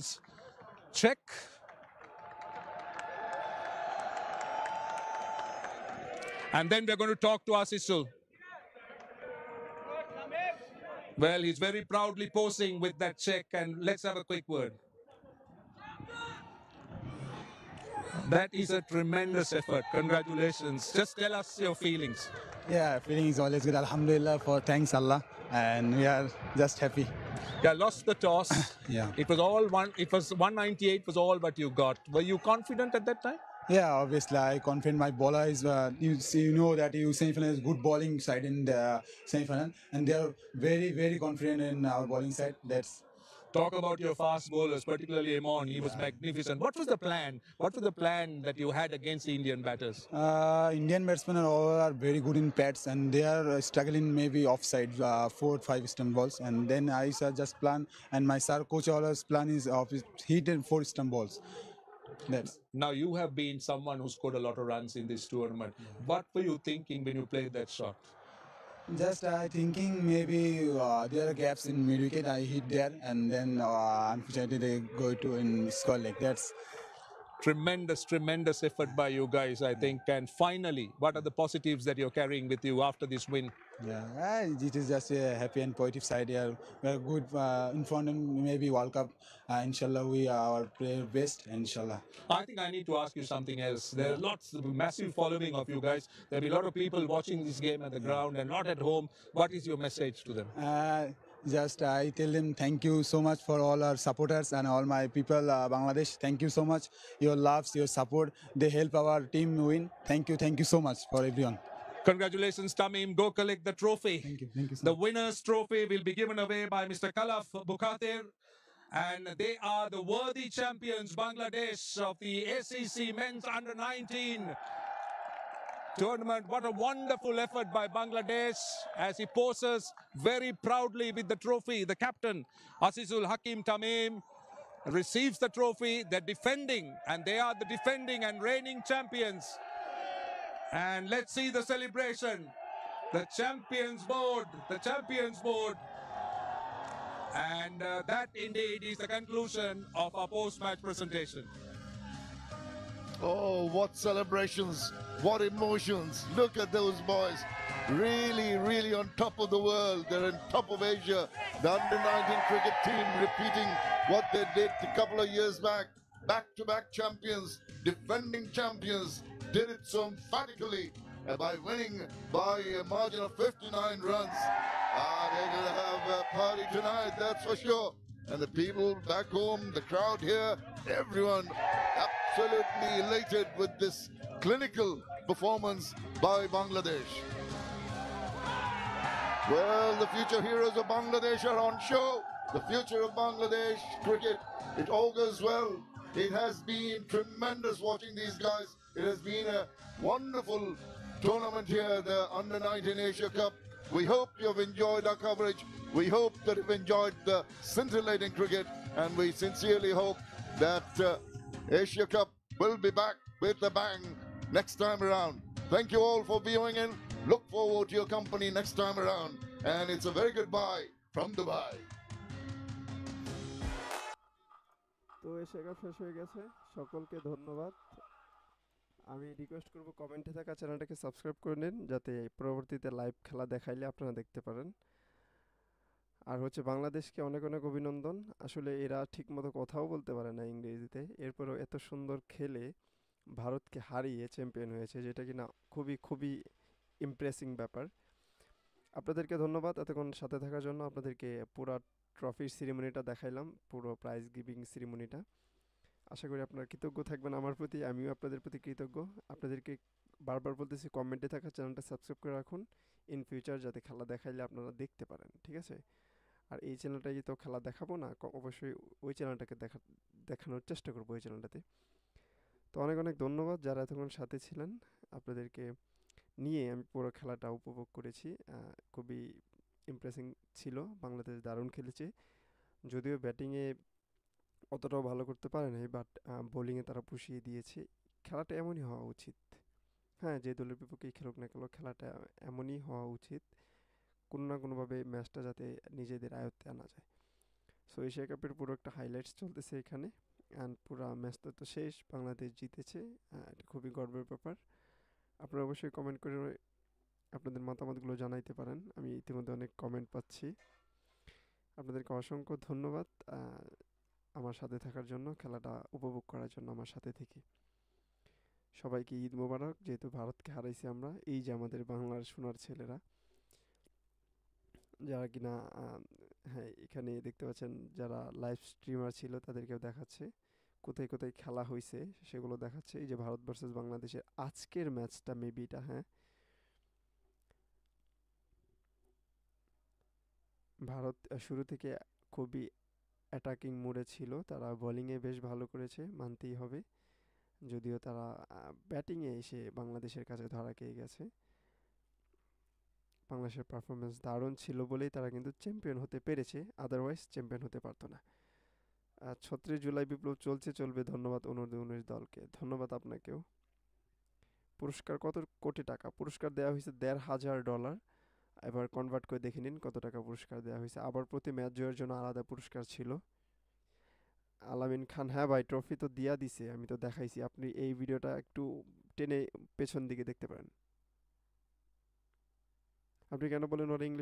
Asisu's check. And then we're going to talk to Asisu. Well, he's very proudly posing with that check, and let's have a quick word. That is a tremendous effort. Congratulations. Just tell us your feelings. Yeah, feeling is always good. Alhamdulillah, for thanks Allah, and we are just happy. Yeah, lost the toss. Yeah. It was all one. It was 198 was all what you got. Were you confident at that time? Yeah, obviously, I confident my bowler is. You see, you know that you semi-final is good bowling side in the semi-final, and they are very, very confident in our bowling side. That's Talk about your fast bowlers, particularly Amon. He was magnificent. What was the plan? What was the plan that you had against the Indian batters? Indian batsmen are very good in pads, and they are struggling maybe offside 4 or 5 stump balls. And then I just plan, and my sir coach always plan is of hit and 4 stump balls. That's Now you have been someone who scored a lot of runs in this tournament. What were you thinking when you played that shot? just I thinking maybe there are gaps in mid wicket. I hit there, and then unfortunately they go to in score like that's. Tremendous effort by you guys, I think. And finally, what are the positives that you're carrying with you after this win? Yeah, it is just a happy and positive side here. We are good in front of maybe World Cup. Inshallah, we are player best. Inshallah. I think I need to ask you something else. There are lots of massive following of you guys. There'll be a lot of people watching this game at the ground and not at home. What is your message to them? Just I tell them thank you so much for all our supporters and all my people, Bangladesh. Thank you so much. Your loves, your support, they help our team win. Thank you so much for everyone. Congratulations, Tamim. Go collect the trophy. Thank you so The much. winner's trophy will be given away by Mr. Kalaf Bukhatir. And they are the worthy champions, Bangladesh, of the SEC Men's Under 19 tournament. What a wonderful effort by Bangladesh as he poses very proudly with the trophy. The captain, Asizul Hakim Tamim, receives the trophy. They're defending, and they are the defending and reigning champions. And let's see the celebration. The champions board, the champions board. And that indeed is the conclusion of our post-match presentation. Oh, what celebrations, what emotions. Look at those boys. Really, really on top of the world. They're on top of Asia. The under-19 cricket team repeating what they did a couple of years back. Back-to-back champions, defending champions, did it so emphatically by winning by a margin of 59 runs. They're going to have a party tonight, that's for sure. And the people back home, the crowd here, everyone absolutely elated with this clinical performance by Bangladesh. Well, the future heroes of Bangladesh are on show. The future of Bangladesh cricket, it all goes well. It has been tremendous watching these guys. It has been a wonderful tournament here, the Under-19 Asia Cup. We hope you've enjoyed our coverage. We hope that you've enjoyed the scintillating cricket, and we sincerely hope that Asia Cup will be back with a bang next time around. Thank you all for viewing in. Look forward to your company next time around. And it's a very goodbye from Dubai. তো Asia cup শেষ হয়ে গেছে, সকলকে ধন্যবাদ। আমি request করব কমেন্টে থাকা চ্যানেলটাকে সাবস্ক্রাইব করে নিন, যাতে পরবর্তীতে লাইভ খেলা দেখাইলে আপনারা দেখতে পারেন। আর হচ্ছে বাংলাদেশকে অনেক অনেক অভিনন্দন। আসলে এরা ঠিকমতো কথাও বলতে পারে না ইংরেজিতে, এরপরেও এত সুন্দর খেলে ভারতকে হারিয়ে চ্যাম্পিয়ন হয়েছে, যেটা কিনা খুবই খুবই ইমপ্রেসিং ব্যাপার। আপনাদেরকে ধন্যবাদ এতক্ষণ সাথে থাকার জন্য। আপনাদেরকে পুরো ট্রফির সিরিমনিটা দেখাইলাম, পুরো প্রাইজ গিভিং সিরিমনিটা। আশা করি আপনারা কৃতজ্ঞ থাকবেন আমার প্রতি, আমিও আপনাদের প্রতি কৃতজ্ঞ। আপনাদেরকে বারবার বলতেছি কমেন্টে থাকা চ্যানেলটা সাবস্ক্রাইব করে রাখুন ইন ফিউচার, যাতে খেলা দেখাইলে আপনারা দেখতে পারেন, ঠিক আছে? আর এই চ্যানেলটাই তো খেলা দেখাবো না, অবশ্যই ওই চ্যানেলটাকে দেখানোর চেষ্টা করবো ওই চ্যানেলটাতে। তো অনেক অনেক ধন্যবাদ যারা এতক্ষণ সাথে ছিলেন। আপনাদেরকে নিয়ে আমি পুরো খেলাটা উপভোগ করেছি, খুবই ইমপ্রেসিং ছিল। বাংলাদেশ দারুণ খেলেছে, যদিও ব্যাটিংয়ে অতটাও ভালো করতে পারে নাই, বাট বোলিংয়ে তারা পুষিয়ে দিয়েছে। খেলাটা এমনই হওয়া উচিত। হ্যাঁ, যে দলের বিপক্ষেই খেলুক না কেন, খেলাটা এমনই হওয়া উচিত, কোনো না কোনোভাবে ম্যাচটা যাতে নিজেদের আয়ত্তে আনা যায়। সো এশিয়া কাপের পুরো একটা হাইলাইটস চলতেছে এখানে, অ্যান্ড পুরো ম্যাচটা তো শেষ, বাংলাদেশ জিতেছে। এটা খুবই গর্বের ব্যাপার। আপনারা অবশ্যই কমেন্ট করে আপনাদের মতামতগুলো জানাইতে পারেন। আমি ইতিমধ্যে অনেক কমেন্ট পাচ্ছি। আপনাদেরকে অসংখ্য ধন্যবাদ আমার সাথে থাকার জন্য, খেলাটা উপভোগ করার জন্য আমার সাথে থেকে। সবাইকে ঈদ মোবারক। যেহেতু ভারতকে হারাইছি আমরা, এই যে আমাদের বাংলার সোনার ছেলেরা যারা কিনা হ্যাঁ, এখানে দেখতে পাচ্ছেন যারা লাইভ স্ট্রিমার ছিল তাদেরকেও দেখাচ্ছে কোথায় কোথায় খেলা হয়েছে, সেগুলো দেখাচ্ছে। এই যে ভারত ভার্সেস বাংলাদেশের আজকের ম্যাচটা, মেবি এটা, হ্যাঁ, ভারত শুরু থেকে খুবই অ্যাটাকিং মোডে ছিল, তারা বোলিংয়ে বেশ ভালো করেছে মানতেই হবে, যদিও তারা ব্যাটিংয়ে এসে বাংলাদেশের কাছে ধরা খেয়ে গেছে। বাংলাদেশের পারফরমেন্স দারুণ ছিল বলেই তারা কিন্তু চ্যাম্পিয়ন হতে পেরেছে, আদারওয়াইজ চ্যাম্পিয়ন হতে পারতো না। ৩৬ জুলাই বিপ্লব চলবে। ধন্যবাদ অনূর্ধ্ব-19 দলকে, ধন্যবাদ আপনাকেও। পুরস্কার কত কোটি টাকা? পুরস্কার দেওয়া হয়েছে $১,৫০০। এবার কনভার্ট করে দেখে নিন কত টাকা পুরস্কার দেওয়া হয়েছে। আবার প্রতি ম্যাচ জয়ের জন্য আলাদা পুরস্কার ছিল। আলামিন খান, হ্যাঁ ভাই, ট্রফি তো দিয়া দিছে, আমি তো দেখাইছি। আপনি এই ভিডিওটা একটু টেনে পেছন দিকে দেখতে পারেন। আপনি কেন বলেন ওরা ইংলিশ